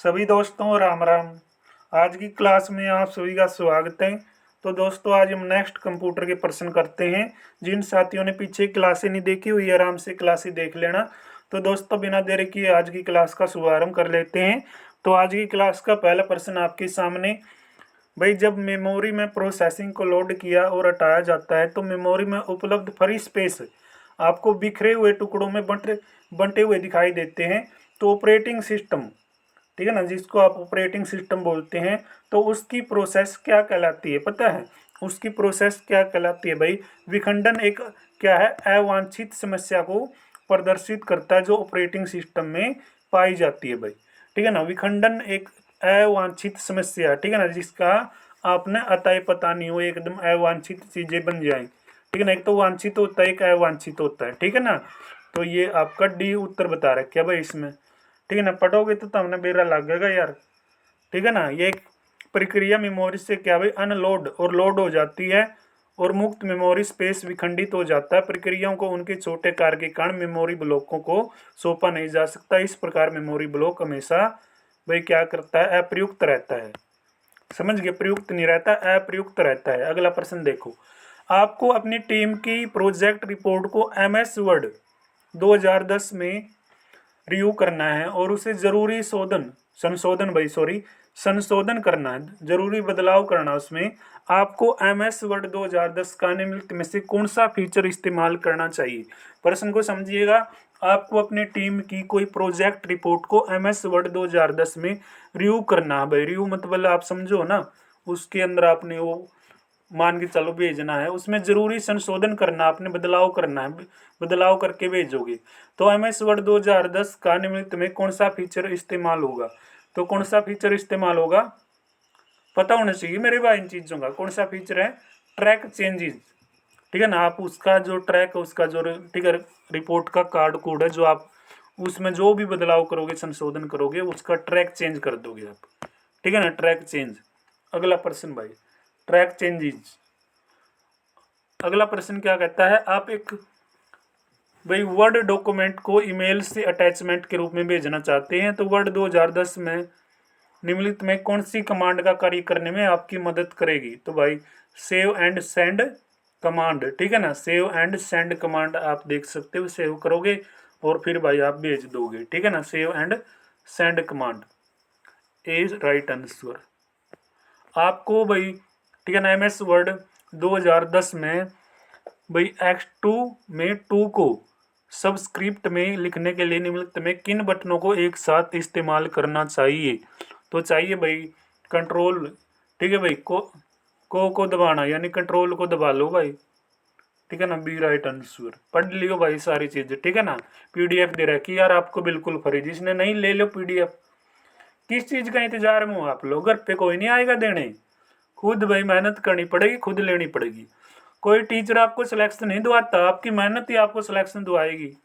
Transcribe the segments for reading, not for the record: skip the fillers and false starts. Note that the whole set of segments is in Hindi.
सभी दोस्तों राम राम। आज की क्लास में आप सभी का स्वागत है। तो दोस्तों आज हम नेक्स्ट कंप्यूटर के प्रश्न करते हैं। जिन साथियों ने पीछे क्लासें नहीं देखी हुई आराम से क्लासें देख लेना। तो दोस्तों बिना देरी किए आज की क्लास का शुभारंभ कर लेते हैं। तो आज की क्लास का पहला प्रश्न आपके सामने। भाई जब मेमोरी में प्रोसेसिंग को लोड किया और हटाया जाता है तो मेमोरी में उपलब्ध फ्री स्पेस आपको बिखरे हुए टुकड़ों में बंटे हुए दिखाई देते हैं। तो ऑपरेटिंग सिस्टम, ठीक है ना, जिसको आप ऑपरेटिंग सिस्टम बोलते हैं, तो उसकी प्रोसेस क्या कहलाती है पता है? उसकी प्रोसेस क्या कहलाती है भाई? विखंडन एक क्या है? अवांछित समस्या को प्रदर्शित करता है जो ऑपरेटिंग सिस्टम में पाई जाती है भाई। ठीक है ना, विखंडन एक अवांछित समस्या, ठीक है ना, जिसका आपने अतः पता नहीं हो, एकदम अवांछित चीजें बन जाए। ठीक है ना, एक तो वांछित होता है, एक अवांछित होता है। ठीक है ना, तो ये आपका डी उत्तर बता रखा है भाई इसमें। ठीक है ना, पढ़ोगे तो हमने बेरा लगेगा यार। ठीक है ना, ये एक प्रक्रिया मेमोरी से क्या भाई अनलोड और लोड हो जाती है और मुक्त मेमोरी स्पेस विखंडित हो जाता है। प्रक्रियाओं को उनके छोटे कार्य के कारण मेमोरी ब्लॉकों को सौंपा नहीं जा सकता। इस प्रकार मेमोरी ब्लॉक हमेशा भाई क्या करता है? अप्रयुक्त रहता है। समझ गए? प्रयुक्त नहीं रहता, अप्रयुक्त रहता है। अगला प्रश्न देखो। आपको अपनी टीम की प्रोजेक्ट रिपोर्ट को MS वर्ड 2010 में रिव्यू करना है और उसे जरूरी संशोधन करना है, जरूरी बदलाव करना। उसमें आपको MS वर्ड 2010 का निम्नलिखित में से कौन सा फीचर इस्तेमाल करना चाहिए? प्रश्न को समझिएगा। आपको अपने टीम की कोई प्रोजेक्ट रिपोर्ट को MS वर्ड 2010 में रिव्यू करना है भाई। रिव्यू मतलब आप समझो ना, उसके अंदर आपने वो मान के चलो भेजना है, उसमें जरूरी संशोधन करना, आपने बदलाव करना है, बदलाव करके भेजोगे। तो MS वर्ड 2010 का निम्नलिखित में कौन सा फीचर इस्तेमाल होगा? तो कौन सा फीचर इस्तेमाल होगा पता होना चाहिए मेरे भाई इन चीजों का। कौन सा फीचर है? Track changes. ठीक है ना, आप उसका जो ट्रैक है, उसका जो ठीक है रिपोर्ट का कार्ड कोड है, जो आप उसमें जो भी बदलाव करोगे, संशोधन करोगे, उसका ट्रैक चेंज कर दोगे आप। ठीक है ना, ट्रैक चेंज। अगला प्रश्न भाई, ट्रैक चेंजेस। अगला प्रश्न क्या कहता है? आप एक भाई वर्ड डॉक्यूमेंट को ईमेल से अटैचमेंट के रूप में भेजना चाहते हैं, तो वर्ड 2010 में निम्नलिखित में कौन सी कमांड का कार्य करने में आपकी मदद करेगी? तो भाई सेव एंड सेंड कमांड। ठीक है ना, सेव एंड सेंड कमांड आप देख सकते हो, सेव करोगे और फिर भाई आप भेज दोगे। ठीक है ना, save and send command is right answer. आपको भाई ठीक है ना MS वर्ड 2010 में भाई X2 में 2 को सबस्क्रिप्ट में लिखने के लिए निम्नलिखित में किन बटनों को एक साथ इस्तेमाल करना चाहिए? तो चाहिए भाई कंट्रोल, ठीक है भाई, को दबाना, यानी कंट्रोल को दबा लो भाई। ठीक है ना, बी राइट आंसर। पढ़ लियो भाई सारी चीजें। ठीक है ना, PDF दे रखी यार आपको बिल्कुल फ्री, जिसने नहीं ले लो PDF। किस चीज का इंतजार में हो आप लोग? घर पे कोई नहीं आएगा देने, खुद भाई मेहनत करनी पड़ेगी, खुद लेनी पड़ेगी। कोई टीचर आपको सिलेक्शन नहीं दिवाता, आपकी मेहनत ही आपको सिलेक्शन दिवाएगी।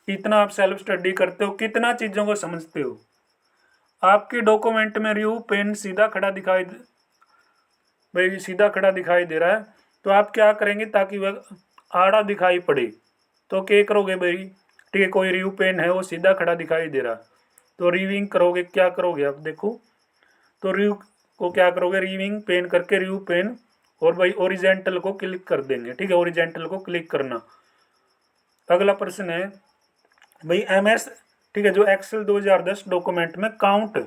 कितना आप सेल्फ स्टडी करते हो, कितना चीजों को समझते हो। आपके डॉक्यूमेंट में रिव्यू पेन सीधा खड़ा दिखाई भाई सीधा खड़ा दिखाई दे रहा है, तो आप क्या करेंगे ताकि वह आड़ा दिखाई पड़े? तो क्या करोगे भाई? ठीक है, कोई रिव्यू पेन है वो सीधा खड़ा दिखाई दे रहा, तो रिव्यूइंग करोगे, क्या करोगे आप देखो। तो रिव्यू को क्या करोगे? रिव्यूइंग पेन करके रिव्यू पेन और भाई ओरिजेंटल को क्लिक कर देंगे। ठीक है, ओरिजेंटल को क्लिक करना। अगला प्रश्न है भाई MS, ठीक है, जो एक्सेल 2010 डॉक्यूमेंट में काउंट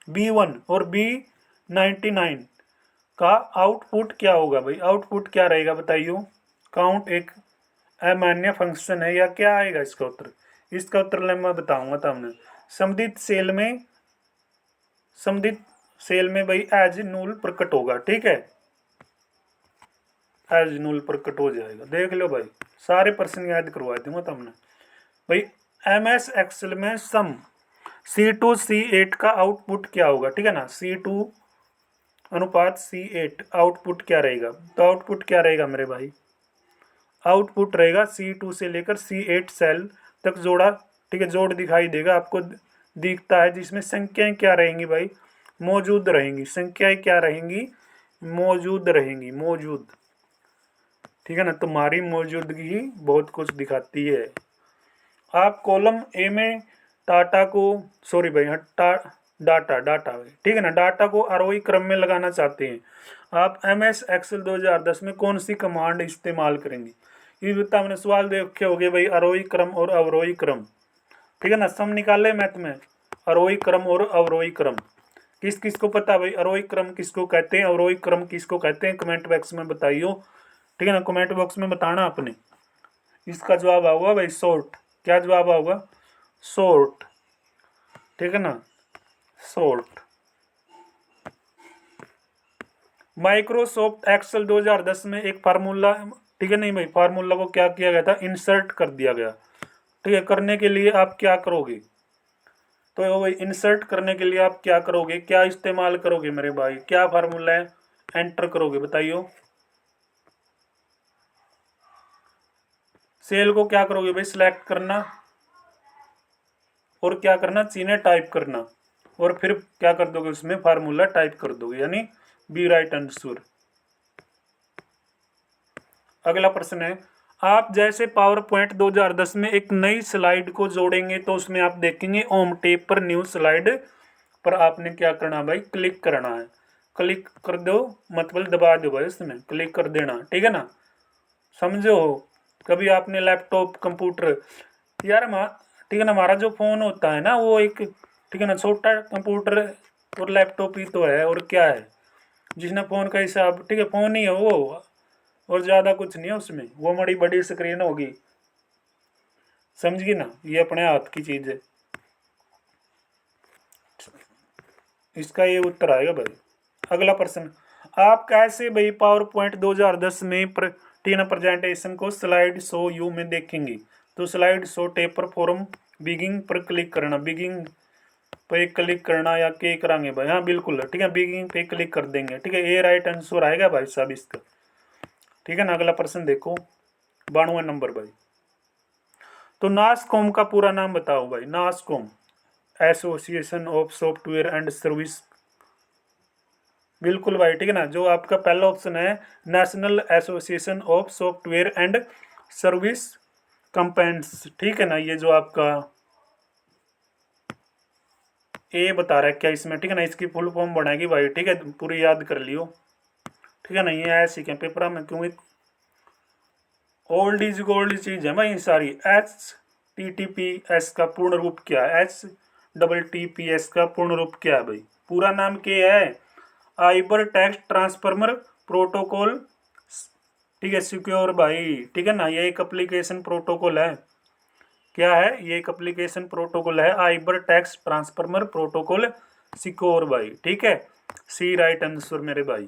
B1 और B99 का आउटपुट क्या होगा? भाई आउटपुट क्या रहेगा बताइयो। काउंट एक अमान्य फंक्शन है या क्या आएगा इसका उत्तर? इसका उत्तर मैं बताऊंगा तो हमने संबंधित सेल में भाई एज नूल प्रकट होगा। ठीक है, एज नूल प्रकट हो जाएगा। देख लो भाई, सारे प्रश्न याद करवा दूंगा तुमने। भाई MS एक्सेल में सम C2 C8 का आउटपुट क्या होगा? ठीक है ना, C2 अनुपात C8 आउटपुट क्या रहेगा? तो आउटपुट क्या रहेगा मेरे भाई? आउटपुट रहेगा C2 से लेकर C8 सेल तक जोड़ा। ठीक है, जोड़ दिखाई देगा आपको, दिखता है, जिसमें संख्याएं क्या रहेंगी भाई? मौजूद रहेंगी। संख्याएं क्या रहेंगी? मौजूद रहेंगी, मौजूद। ठीक है ना, तुम्हारी मौजूदगी ही बहुत कुछ दिखाती है। आप कॉलम ए में टाटा को, सॉरी भाई, डाटा डाटा भाई, ठीक है ना। डाटा को आरोही क्रम में लगाना चाहते हैं आप, MS एक्सेल 2010 में कौन सी कमांड इस्तेमाल करेंगे। ये बता, हमने सवाल देखे होंगे भाई, आरोही क्रम और अवरोही क्रम, ठीक है ना। सम निकाले मैथ में, आरोही क्रम और अवरोही क्रम। किस किस को पता भाई आरोही क्रम किसको कहते हैं, अवरोही क्रम किसको कहते हैं, कमेंट बॉक्स में बताइयो, ठीक है ना। कमेंट बॉक्स में बताना आपने। इसका जवाब आऊगा भाई शॉर्ट। क्या जवाब आऊगा? शॉर्ट, ठीक है ना, शॉर्ट। माइक्रोसॉफ्ट एक्सेल 2010 में एक फार्मूला, ठीक है नहीं भाई, फार्मूला को क्या किया गया था, इंसर्ट कर दिया गया, ठीक है। करने के लिए आप क्या करोगे, तो भाई इंसर्ट करने के लिए आप क्या करोगे, क्या इस्तेमाल करोगे मेरे भाई, क्या फार्मूला है, एंटर करोगे, बताइयो। सेल को क्या करोगे भाई, सिलेक्ट करना, और क्या करना, चीने टाइप करना, और फिर क्या कर दोगे, उसमें फार्मूला टाइप कर दोगे, यानी बी राइट आंसर। अगला प्रश्न है, आप जैसे पावर पॉइंट 2010 में एक नई स्लाइड को जोड़ेंगे तो उसमें आप देखेंगे होम टेब पर न्यू स्लाइड पर आपने क्या करना भाई, क्लिक करना है। क्लिक कर दो, मतलब दबा दो भाई, उसमें क्लिक कर देना, ठीक है ना। समझो, कभी आपने लैपटॉप कंप्यूटर, यार ठीक है ना, हमारा जो फोन होता है ना वो एक, ठीक है ना, छोटा कंप्यूटर और लैपटॉप ही तो है, और क्या है, जिसने फोन का हिसाब, ठीक है, फोन ही है वो, और ज़्यादा कुछ नहीं है उसमें, वो बड़ी बड़ी स्क्रीन होगी, समझ गई ना, ये अपने हाथ की चीज़ है। इसका ये उत्तर आएगा भाई। अगला प्रश्न, आप कैसे भाई पावर पॉइंट 2010 में टीना प्रेजेंटेशन को स्लाइड शो यू में देखेंगे। तो स्लाइड शो टेप पर फॉर्म बिगिंग पर क्लिक करना, बिगिंग पे क्लिक करना या के कराएंगे भाई, हाँ बिल्कुल, ठीक है, बिगिंग पे क्लिक कर देंगे, ठीक है, ए राइट आंसर आएगा भाई साहब इसका, ठीक है ना। अगला प्रश्न देखो, 92 नंबर भाई। तो नासकॉम का पूरा नाम बताओ भाई, NASSCOM, association of software and service, बिल्कुल भाई, ठीक है ना। जो आपका पहला ऑप्शन है, national association of software and service companies, ठीक है ना, ये जो आपका ए बता रहा है क्या इसमें, ठीक है ना, इसकी फुल फॉर्म बनाएगी भाई, ठीक है, पूरी याद कर लियो, ठीक है ना। ये ऐसी क्या पेपर में, क्योंकि ओल्ड इज गोल्ड चीज है भाई सारी। HTTPS का पूर्ण रूप क्या है, HTTPS का पूर्ण रूप क्या है भाई, पूरा नाम क्या है, आइबर टेक्स्ट ट्रांसफॉर्मर प्रोटोकॉल, ठीक है, सिक्योर भाई, ठीक है ना। ये एक एप्लीकेशन प्रोटोकॉल है, क्या है, ये एक एप्लीकेशन प्रोटोकॉल है, आइबर टेक्स्ट ट्रांसफॉर्मर प्रोटोकॉल सिक्योर भाई, ठीक है, सी राइट आंसर मेरे भाई।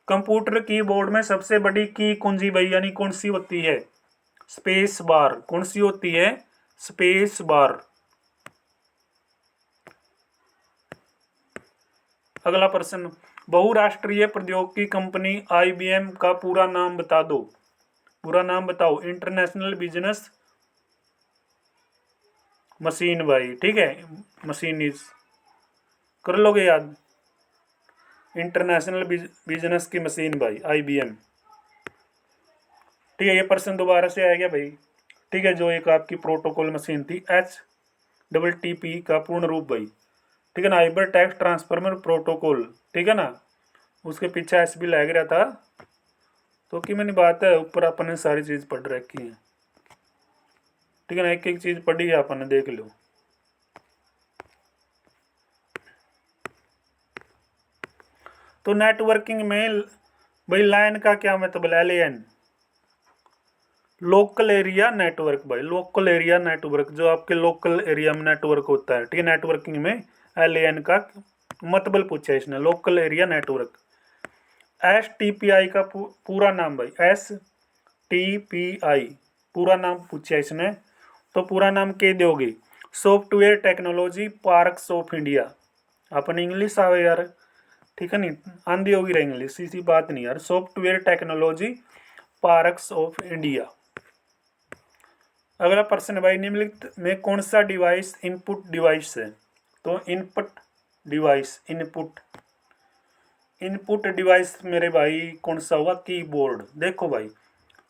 कंप्यूटर कीबोर्ड में सबसे बड़ी की कुंजी भाई, यानी कौन सी होती है, स्पेस बार, कौन सी होती है, स्पेस बार। अगला प्रश्न, बहुराष्ट्रीय प्रौद्योगिकी कंपनी IBM का पूरा नाम बता दो, पूरा नाम बताओ, इंटरनेशनल बिजनेस मशीन भाई, ठीक है, मशीन इज, कर लोगे याद, इंटरनेशनल बिजनेस की मशीन भाई, IBM, ठीक है। ये प्रश्न दोबारा से आएगा भाई, ठीक है, जो एक आपकी प्रोटोकॉल मशीन थी, HTTP का पूर्ण रूप भाई, ठीक है ना, हाइपर टेक्स्ट ट्रांसफॉर्मर प्रोटोकॉल, ठीक है ना, उसके पीछे एस भी लग रहा था, तो कि मैंने बात है, ऊपर अपन ने सारी चीज़ पढ़ रखी है, ठीक है ना, एक एक चीज़ पढ़ी है अपन ने, देख लो। तो नेटवर्किंग में भाई लाइन का क्या मतलब, LAN, लोकल एरिया नेटवर्क भाई, लोकल एरिया नेटवर्क, जो आपके लोकल एरिया में नेटवर्क होता है, ठीक है, नेटवर्किंग में LAN का मतलब पूछा है इसने, लोकल एरिया नेटवर्क। STPI का पूरा नाम भाई, STPI पूरा नाम पूछा है इसने, तो पूरा नाम क्या दोगे, software technology parks of India, upon English आवे यार, ठीक है, नहीं आंधी होगी रहा इंग्लिश, इसी बात नहीं यार, software technology parks of India. अगला प्रश्न भाई, निम्नलिखित में कौन सा डिवाइस इनपुट डिवाइस है। तो इनपुट डिवाइस, इनपुट डिवाइस मेरे भाई कौन सा होगा, कीबोर्ड। देखो भाई,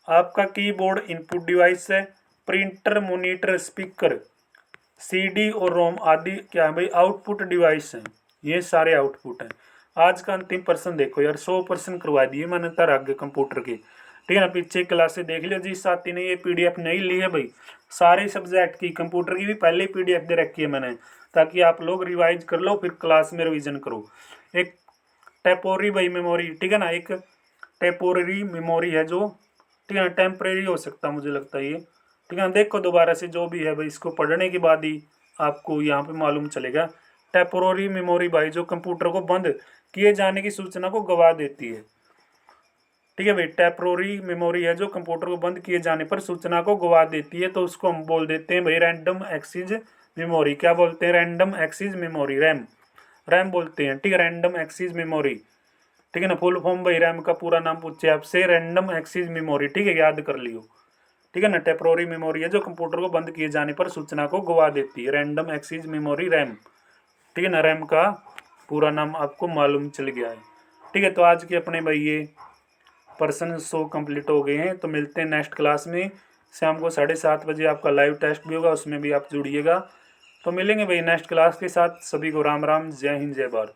आपका कीबोर्ड इनपुट डिवाइस है, प्रिंटर, मॉनिटर, स्पीकर, CD और रोम आदि क्या है भाई, आउटपुट डिवाइस हैं। ये सारे आउटपुट हैं। आज का अंतिम प्रश्न देखो यार, 100% करवा दिए मैंने तर आगे कंप्यूटर के, ठीक है ना। पीछे क्लास से देख लियो, जिस साथी ने ये PDF नहीं ली है भाई, सारे सब्जेक्ट की, कंप्यूटर की भी पहले ही PDF दे रखी है मैंने, ताकि आप लोग रिवाइज कर लो, फिर क्लास में रिविजन करो। एक टेपोरी भाई मेमोरी, ठीक है ना, एक टेपोररी मेमोरी है जो, ठीक है ना, टेम्परेरी हो सकता है मुझे लगता है ये, ठीक है ना। देखो दोबारा से जो भी है भाई, इसको पढ़ने के बाद ही आपको यहाँ पे मालूम चलेगा। टेपोररी मेमोरी भाई जो कंप्यूटर को बंद किए जाने की सूचना को गवा देती है, ठीक है भाई। टेम्पोररी मेमोरी है जो कंप्यूटर को बंद किए जाने पर सूचना को गवा देती है, तो उसको हम बोल देते हैं भाई रैंडम एक्सेस मेमोरी। क्या बोलते हैं? Random access memory, RAM, RAM बोलते हैं, ठीक है, रैंडम एक्सेस मेमोरी, ठीक है ना। फुल फॉर्म भाई रैम का पूरा नाम पूछे आपसे, रैंडम एक्सेस मेमोरी, ठीक है, याद कर लियो, ठीक है ना। टेम्पोररी मेमोरी है जो कंप्यूटर को बंद किए जाने पर सूचना को गवा देती है, रैंडम एक्सेस मेमोरी, रैम, ठीक है ना। रैम का पूरा नाम आपको मालूम चल गया है, ठीक है। तो आज के अपने भाई ये पर्सन 100 कंप्लीट हो गए हैं। तो मिलते हैं नेक्स्ट क्लास में, शाम को 7:30 बजे आपका लाइव टेस्ट भी होगा, उसमें भी आप जुड़िएगा। तो मिलेंगे भाई नेक्स्ट क्लास के साथ। सभी को राम राम, जय हिंद, जय भारत।